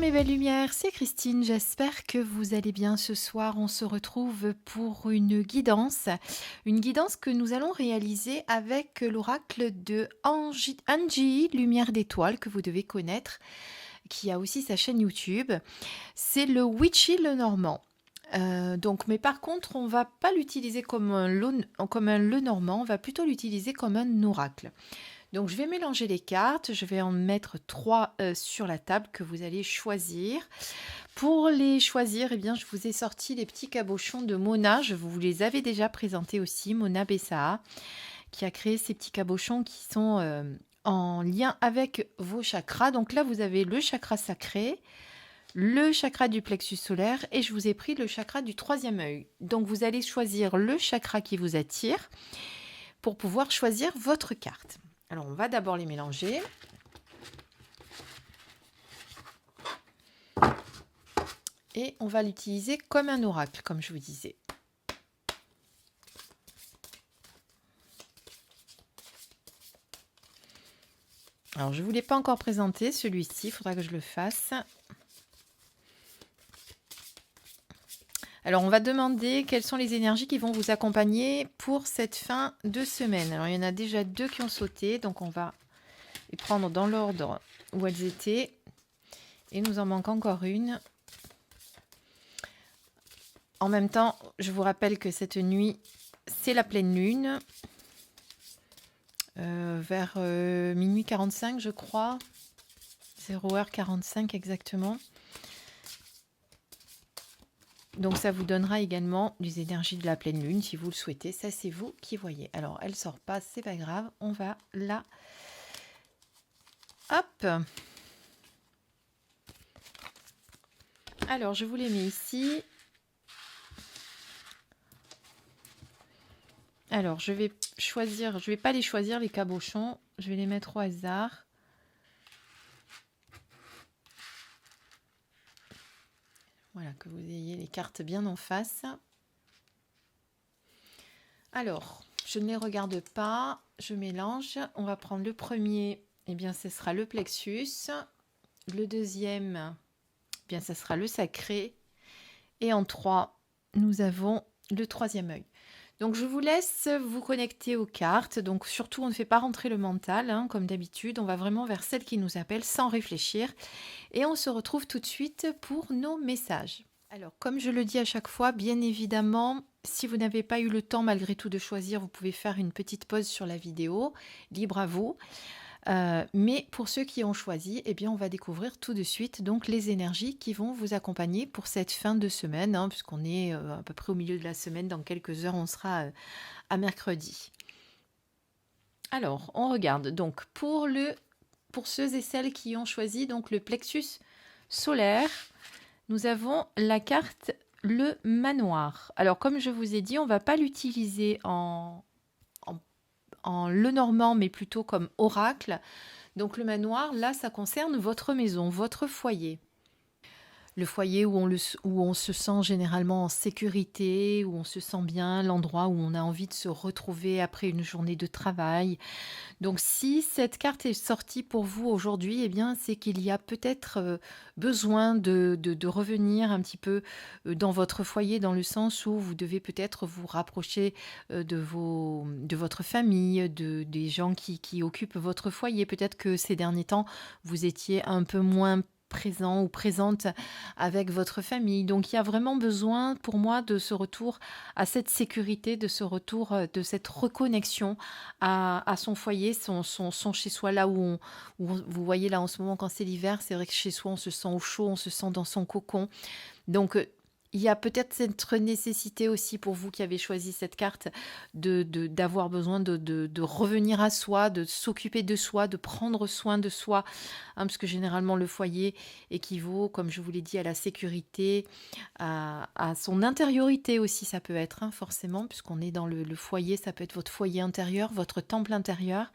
mes belles lumières, c'est Christine, j'espère que vous allez bien ce soir. On se retrouve pour une guidance que nous allons réaliser avec l'oracle de Angie, Lumière d'étoile, que vous devez connaître, qui a aussi sa chaîne YouTube. C'est le Witchy le Normand. Mais par contre, on va pas l'utiliser comme comme un le Normand, on va plutôt l'utiliser comme un oracle. Donc, je vais mélanger les cartes. Je vais en mettre 3 sur la table que vous allez choisir. Pour les choisir, eh bien, je vous ai sorti les petits cabochons de Mona. Je vous les avais déjà présentés aussi, Mona Bessaha, qui a créé ces petits cabochons qui sont en lien avec vos chakras. Donc là, vous avez le chakra sacré, le chakra du plexus solaire et je vous ai pris le chakra du troisième œil. Donc, vous allez choisir le chakra qui vous attire pour pouvoir choisir votre carte. Alors, on va d'abord les mélanger. Et on va l'utiliser comme un oracle, comme je vous disais. Alors, je ne vous l'ai pas encore présenté, celui-ci, il faudra que je le fasse. Alors, on va demander quelles sont les énergies qui vont vous accompagner pour cette fin de semaine. Alors, il y en a déjà 2 qui ont sauté, donc on va les prendre dans l'ordre où elles étaient. Et nous en manque encore une. En même temps, je vous rappelle que cette nuit, c'est la pleine lune. Vers minuit 45, je crois. 0h45 exactement. Donc, ça vous donnera également des énergies de la pleine lune, si vous le souhaitez. Ça, c'est vous qui voyez. Alors, elle sort pas, c'est pas grave. On va là. Hop. Alors, je vous les mets ici. Alors, je vais choisir. Je vais pas les choisir, les cabochons. Je vais les mettre au hasard. Voilà, que vous ayez les cartes bien en face. Alors, je ne les regarde pas, je mélange. On va prendre le premier, eh bien, ce sera le plexus. Le deuxième, eh bien, ce sera le sacré. Et en 3, nous avons le troisième œil. Donc, je vous laisse vous connecter aux cartes. Donc, surtout, on ne fait pas rentrer le mental, hein, comme d'habitude. On va vraiment vers celle qui nous appelle sans réfléchir. Et on se retrouve tout de suite pour nos messages. Alors, comme je le dis à chaque fois, bien évidemment, si vous n'avez pas eu le temps malgré tout de choisir, vous pouvez faire une petite pause sur la vidéo, libre à vous. Mais pour ceux qui ont choisi, eh bien, on va découvrir tout de suite donc les énergies qui vont vous accompagner pour cette fin de semaine, hein, puisqu'on est à peu près au milieu de la semaine. Dans quelques heures, on sera à mercredi. Alors, on regarde donc pour ceux et celles qui ont choisi donc le plexus solaire. Nous avons la carte le manoir. Alors, comme je vous ai dit, on ne va pas l'utiliser en le normand, mais plutôt comme oracle. Donc, le manoir, là, ça concerne votre maison, votre foyer. Le foyer où on se sent généralement en sécurité, où on se sent bien, l'endroit où on a envie de se retrouver après une journée de travail. Donc, si cette carte est sortie pour vous aujourd'hui, eh bien, c'est qu'il y a peut-être besoin de revenir un petit peu dans votre foyer, dans le sens où vous devez peut-être vous rapprocher de votre famille, des gens qui occupent votre foyer. Peut-être que ces derniers temps, vous étiez un peu moins présent ou présente avec votre famille. Donc, il y a vraiment besoin pour moi de ce retour à cette sécurité, de ce retour, de cette reconnexion à son foyer, son chez-soi, là où vous voyez là en ce moment quand c'est l'hiver, c'est vrai que chez soi on se sent au chaud, on se sent dans son cocon. Donc il y a peut-être cette nécessité aussi pour vous qui avez choisi cette carte d'avoir besoin de revenir à soi, de s'occuper de soi, de prendre soin de soi, hein, parce que généralement le foyer équivaut, comme je vous l'ai dit, à la sécurité, à son intériorité aussi, ça peut être, hein, forcément, puisqu'on est dans le foyer, ça peut être votre foyer intérieur, votre temple intérieur.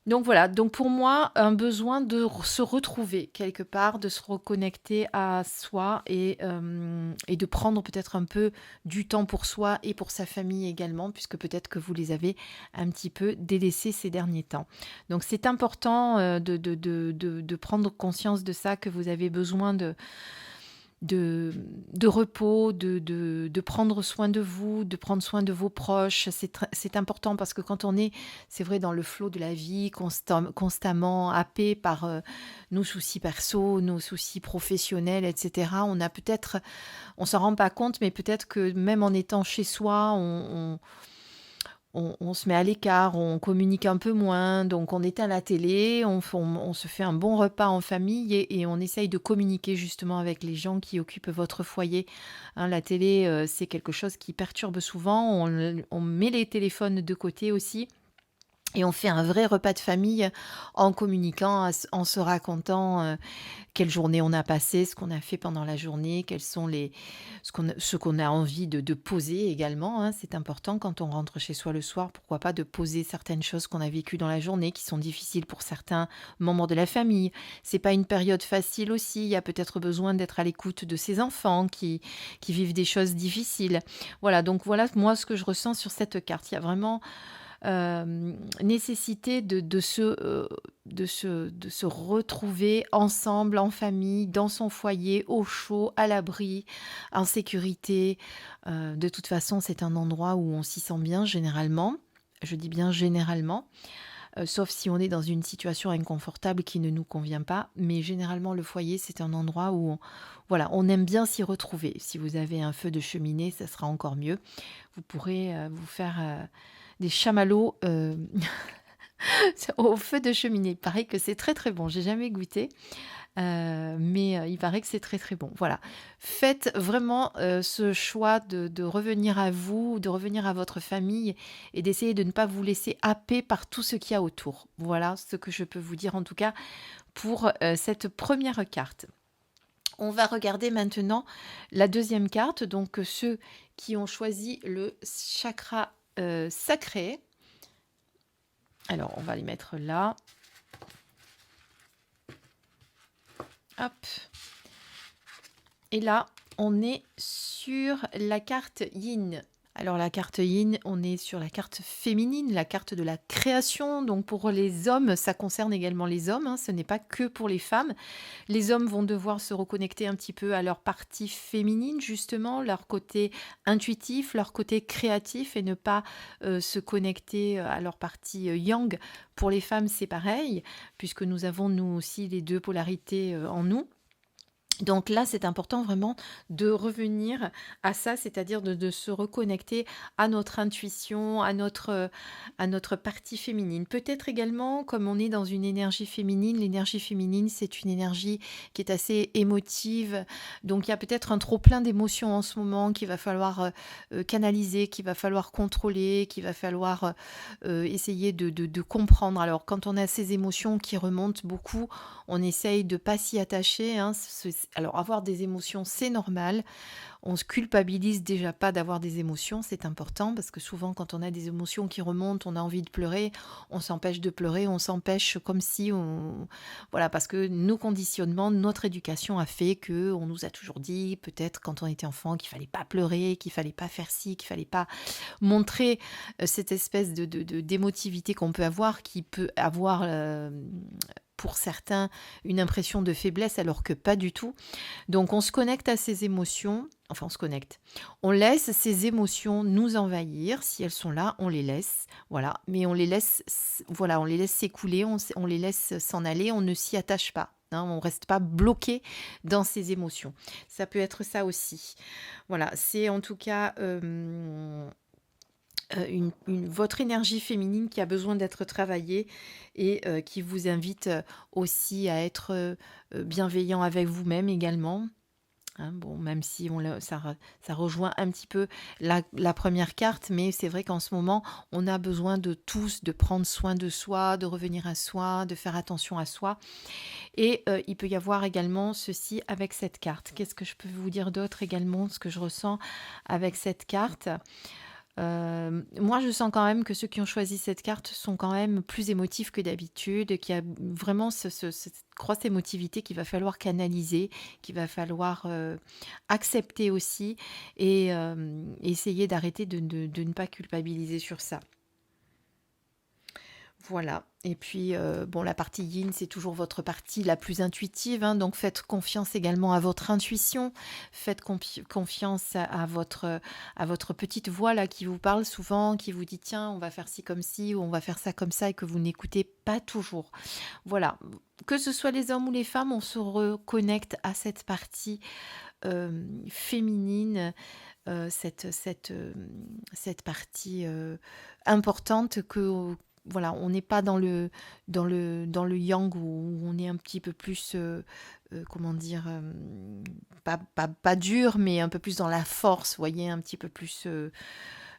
Donc voilà, donc pour moi, un besoin de se retrouver quelque part, de se reconnecter à soi et de prendre peut-être un peu du temps pour soi et pour sa famille également, puisque peut-être que vous les avez un petit peu délaissés ces derniers temps. Donc c'est important de prendre conscience de ça, que vous avez besoin de, de repos, de prendre soin de vous, de prendre soin de vos proches. C'est important parce que quand on est, c'est vrai, dans le flot de la vie, constamment happé par nos soucis perso, nos soucis professionnels, etc., on s'en rend pas compte, mais peut-être que même en étant chez soi, on se met à l'écart, on communique un peu moins, donc on éteint la télé, on se fait un bon repas en famille et on essaye de communiquer justement avec les gens qui occupent votre foyer. Hein, la télé, c'est quelque chose qui perturbe souvent, on met les téléphones de côté aussi. Et on fait un vrai repas de famille en communiquant, en se racontant quelle journée on a passé, ce qu'on a fait pendant la journée, quels sont ce qu'on a envie de poser également. Hein. C'est important quand on rentre chez soi le soir, pourquoi pas de poser certaines choses qu'on a vécues dans la journée, qui sont difficiles pour certains membres de la famille. C'est pas une période facile aussi. Il y a peut-être besoin d'être à l'écoute de ses enfants qui vivent des choses difficiles. Voilà, donc voilà moi ce que je ressens sur cette carte. Il y a vraiment nécessité de se retrouver ensemble, en famille, dans son foyer, au chaud, à l'abri, en sécurité. De toute façon, c'est un endroit où on s'y sent bien généralement. Je dis bien généralement, sauf si on est dans une situation inconfortable qui ne nous convient pas. Mais généralement, le foyer, c'est un endroit où voilà, on aime bien s'y retrouver. Si vous avez un feu de cheminée, ça sera encore mieux. Vous pourrez vous faire des chamallows au feu de cheminée. Il paraît que c'est très très bon. J'ai jamais goûté, mais il paraît que c'est très très bon. Voilà. Faites vraiment ce choix de revenir à vous, de revenir à votre famille et d'essayer de ne pas vous laisser happer par tout ce qu'il y a autour. Voilà ce que je peux vous dire en tout cas pour cette première carte. On va regarder maintenant la deuxième carte, donc ceux qui ont choisi le chakra sacré. Alors, on va les mettre là. Hop. Et là, on est sur la carte Yin. Alors la carte Yin, on est sur la carte féminine, la carte de la création. Donc pour les hommes, ça concerne également les hommes, hein, ce n'est pas que pour les femmes. Les hommes vont devoir se reconnecter un petit peu à leur partie féminine, justement, leur côté intuitif, leur côté créatif et ne pas se connecter à leur partie yang. Pour les femmes, c'est pareil, puisque nous avons nous aussi les deux polarités en nous. Donc là, c'est important vraiment de revenir à ça, c'est-à-dire de se reconnecter à notre intuition, à notre partie féminine. Peut-être également, comme on est dans une énergie féminine, l'énergie féminine, c'est une énergie qui est assez émotive. Donc il y a peut-être un trop-plein d'émotions en ce moment qu'il va falloir canaliser, qu'il va falloir contrôler, qu'il va falloir essayer de comprendre. Alors quand on a ces émotions qui remontent beaucoup, on essaye de ne pas s'y attacher. Hein. Alors avoir des émotions, c'est normal. On se culpabilise déjà pas d'avoir des émotions, c'est important parce que souvent quand on a des émotions qui remontent, on a envie de pleurer, on s'empêche de pleurer, on s'empêche comme si voilà, parce que nos conditionnements, notre éducation a fait que on nous a toujours dit, peut-être quand on était enfant, qu'il fallait pas pleurer, qu'il fallait pas faire ci, qu'il fallait pas montrer cette espèce d'émotivité qu'on peut avoir, qui peut avoir pour certains une impression de faiblesse alors que pas du tout. Donc on se connecte à ces émotions, enfin on se connecte. On laisse ces émotions nous envahir, si elles sont là, on les laisse, voilà, mais on les laisse s'écouler, on les laisse s'en aller, on ne s'y attache pas. Hein, on ne reste pas bloqué dans ces émotions. Ça peut être ça aussi. Voilà, c'est en tout cas votre énergie féminine qui a besoin d'être travaillée et qui vous invite aussi à être bienveillant avec vous-même également. Hein, bon, même si ça rejoint un petit peu la première carte, mais c'est vrai qu'en ce moment, on a besoin de tous, de prendre soin de soi, de revenir à soi, de faire attention à soi. Et il peut y avoir également ceci avec cette carte. Qu'est-ce que je peux vous dire d'autre également, ce que je ressens avec cette carte ? Moi, je sens quand même que ceux qui ont choisi cette carte sont quand même plus émotifs que d'habitude, qu'il y a vraiment cette grosse émotivité qu'il va falloir canaliser, qu'il va falloir accepter aussi et essayer d'arrêter de ne pas culpabiliser sur ça. Voilà. Et puis, bon, la partie yin, c'est toujours votre partie la plus intuitive, hein, donc faites confiance également à votre intuition, faites confiance à votre petite voix là qui vous parle souvent, qui vous dit tiens, on va faire ci comme ci, ou on va faire ça comme ça, et que vous n'écoutez pas toujours. Voilà. Que ce soit les hommes ou les femmes, on se reconnecte à cette partie féminine, cette partie importante que voilà, on n'est pas dans le yang où on est un petit peu plus, comment dire, pas dur, mais un peu plus dans la force, vous voyez, un petit peu plus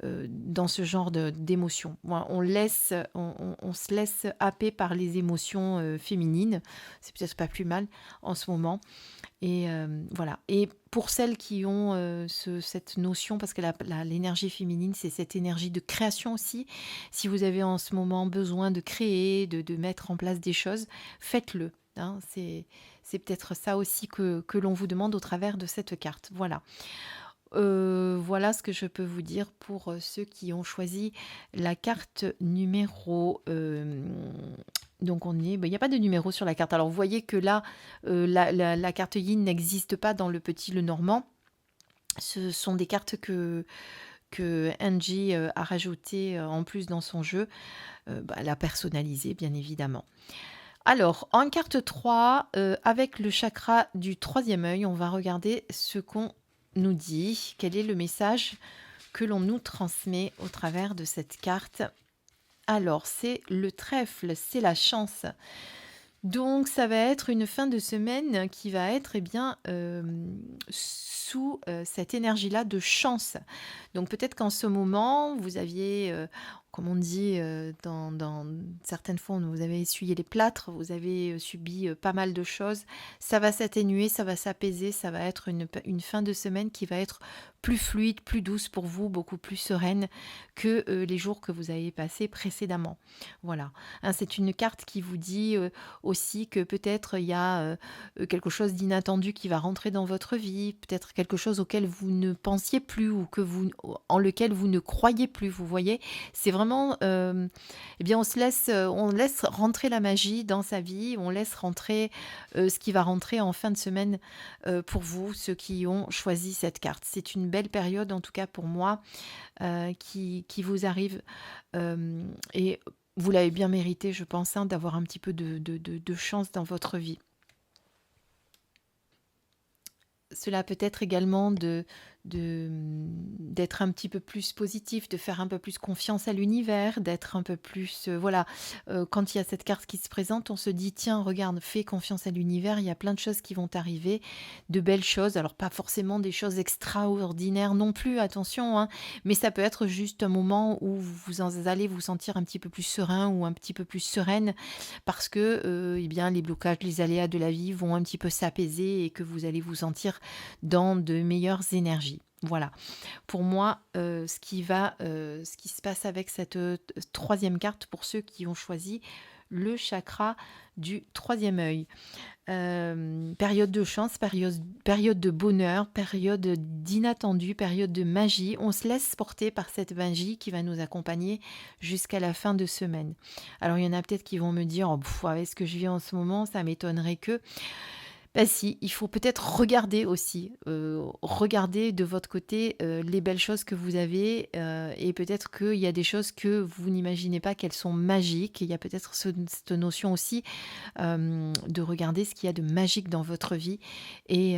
dans ce genre d'émotions. Voilà, on se laisse happer par les émotions féminines, c'est peut-être pas plus mal en ce moment. Et voilà. Et pour celles qui ont cette notion, parce que l'énergie féminine, c'est cette énergie de création aussi. Si vous avez en ce moment besoin de créer, de mettre en place des choses, faites-le. Hein. C'est peut-être ça aussi que l'on vous demande au travers de cette carte. Voilà. Voilà ce que je peux vous dire pour ceux qui ont choisi la carte numéro. Donc il n'y a pas de numéro sur la carte. Alors vous voyez que là, la carte yin n'existe pas dans le petit Lenormand. Ce sont des cartes que Angie a rajoutées en plus dans son jeu. Elle a personnalisé, bien évidemment. Alors, en carte 3, avec le chakra du troisième œil, on va regarder ce qu'on nous dit, quel est le message que l'on nous transmet au travers de cette carte. Alors, c'est le trèfle, c'est la chance. Donc, ça va être une fin de semaine qui va être sous cette énergie-là de chance. Donc, peut-être qu'en ce moment, vous aviez, comme on dit dans certaines fois, vous avez essuyé les plâtres, vous avez subi pas mal de choses. Ça va s'atténuer, ça va s'apaiser, ça va être une fin de semaine qui va être plus fluide, plus douce pour vous, beaucoup plus sereine que les jours que vous avez passés précédemment. Voilà. Hein, c'est une carte qui vous dit aussi que peut-être il y a quelque chose d'inattendu qui va rentrer dans votre vie, peut-être quelque chose auquel vous ne pensiez plus ou en lequel vous ne croyez plus. Vous voyez, c'est vraiment, on laisse rentrer la magie dans sa vie, on laisse rentrer ce qui va rentrer en fin de semaine pour vous, ceux qui ont choisi cette carte. C'est une belle période, en tout cas pour moi, qui vous arrive et vous l'avez bien mérité, je pense, hein, d'avoir un petit peu de chance dans votre vie. Cela peut être également d'être un petit peu plus positif, de faire un peu plus confiance à l'univers, d'être un peu plus... voilà, quand il y a cette carte qui se présente, on se dit, tiens, regarde, fais confiance à l'univers, il y a plein de choses qui vont arriver, de belles choses, alors pas forcément des choses extraordinaires non plus, attention, hein, mais ça peut être juste un moment où vous allez vous sentir un petit peu plus serein ou un petit peu plus sereine, parce que les blocages, les aléas de la vie vont un petit peu s'apaiser et que vous allez vous sentir dans de meilleures énergies. Voilà, pour moi, ce qui se passe avec cette troisième carte pour ceux qui ont choisi le chakra du troisième œil. Période de chance, période de bonheur, période d'inattendu, période de magie. On se laisse porter par cette magie qui va nous accompagner jusqu'à la fin de semaine. Alors il y en a peut-être qui vont me dire, avec ce que je vis en ce moment, ça m'étonnerait que... Ben si, il faut peut-être regarder aussi, regarder de votre côté les belles choses que vous avez et peut-être qu'il y a des choses que vous n'imaginez pas qu'elles sont magiques. Il y a peut-être cette notion aussi de regarder ce qu'il y a de magique dans votre vie et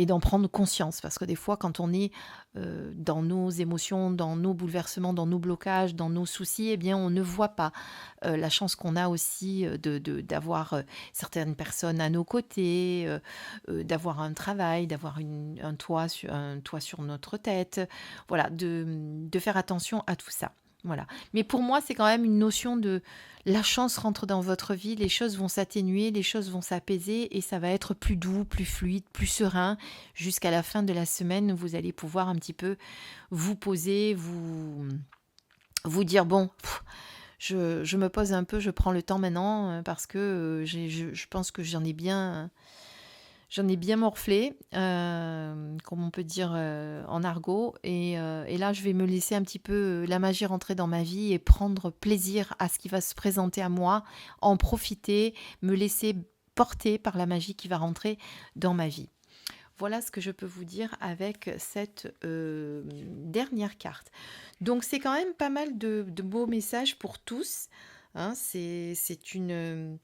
d'en prendre conscience. Parce que des fois, quand on est dans nos émotions, dans nos bouleversements, dans nos blocages, dans nos soucis, eh bien, on ne voit pas la chance qu'on a aussi d'avoir certaines personnes à nos côtés, d'avoir un travail, d'avoir un toit sur notre tête. Voilà, de faire attention à tout ça. Voilà. Mais pour moi, c'est quand même une notion de la chance rentre dans votre vie, les choses vont s'atténuer, les choses vont s'apaiser et ça va être plus doux, plus fluide, plus serein jusqu'à la fin de la semaine. Vous allez pouvoir un petit peu vous poser, vous dire bon, je me pose un peu, je prends le temps maintenant parce que je pense que j'en ai bien morflé, comme on peut dire en argot. Et là, je vais me laisser un petit peu la magie rentrer dans ma vie et prendre plaisir à ce qui va se présenter à moi, en profiter, me laisser porter par la magie qui va rentrer dans ma vie. Voilà ce que je peux vous dire avec cette dernière carte. Donc c'est quand même pas mal de beaux messages pour tous. Hein. C'est une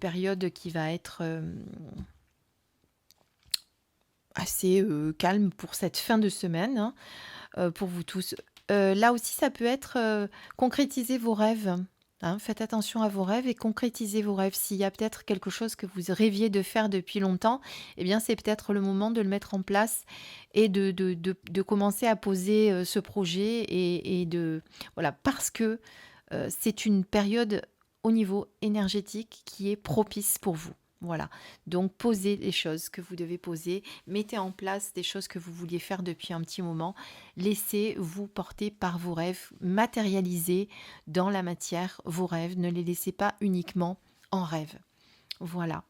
période qui va être assez calme pour cette fin de semaine, hein, pour vous tous. Là aussi, ça peut être concrétiser vos rêves. Hein. Faites attention à vos rêves et concrétisez vos rêves. S'il y a peut-être quelque chose que vous rêviez de faire depuis longtemps, eh bien, c'est peut-être le moment de le mettre en place et de commencer à poser ce projet et de... Voilà, parce que c'est une période au niveau énergétique qui est propice pour vous. Voilà, donc posez les choses que vous devez poser, mettez en place des choses que vous vouliez faire depuis un petit moment, laissez-vous porter par vos rêves, matérialisez dans la matière vos rêves, ne les laissez pas uniquement en rêve. Voilà.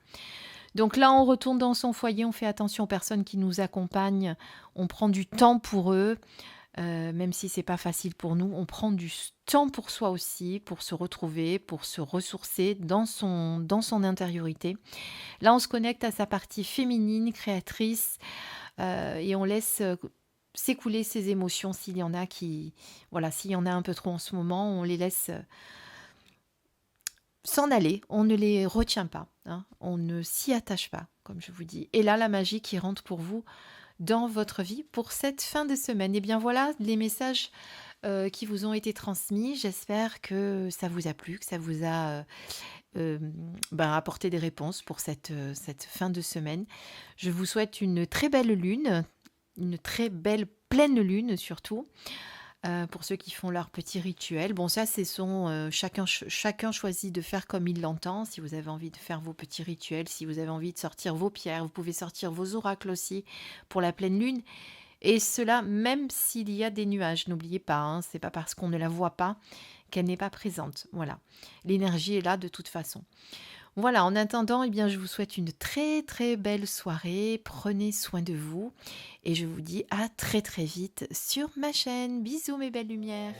Donc là, on retourne dans son foyer, on fait attention aux personnes qui nous accompagnent, on prend du temps pour eux, même si c'est pas facile pour nous, on prend du temps pour soi aussi, pour se retrouver, pour se ressourcer dans son intériorité. Là, on se connecte à sa partie féminine, créatrice, et on laisse s'écouler ses émotions s'il y en a voilà, s'il y en a un peu trop en ce moment, on les laisse s'en aller, on ne les retient pas, hein, on ne s'y attache pas, comme je vous dis. Et là, la magie qui rentre pour vous dans votre vie pour cette fin de semaine. Et bien voilà les messages qui vous ont été transmis. J'espère que ça vous a plu, que ça vous a apporté des réponses pour cette fin de semaine. Je vous souhaite une très belle lune, une très belle pleine lune surtout. Pour ceux qui font leur petit rituel. Bon, ça, chacun choisit de faire comme il l'entend. Si vous avez envie de faire vos petits rituels, si vous avez envie de sortir vos pierres, vous pouvez sortir vos oracles aussi pour la pleine lune. Et cela, même s'il y a des nuages, n'oubliez pas, hein, c'est pas parce qu'on ne la voit pas qu'elle n'est pas présente. Voilà, l'énergie est là de toute façon. Voilà, en attendant, eh bien, je vous souhaite une très très belle soirée. Prenez soin de vous et je vous dis à très très vite sur ma chaîne. Bisous mes belles lumières.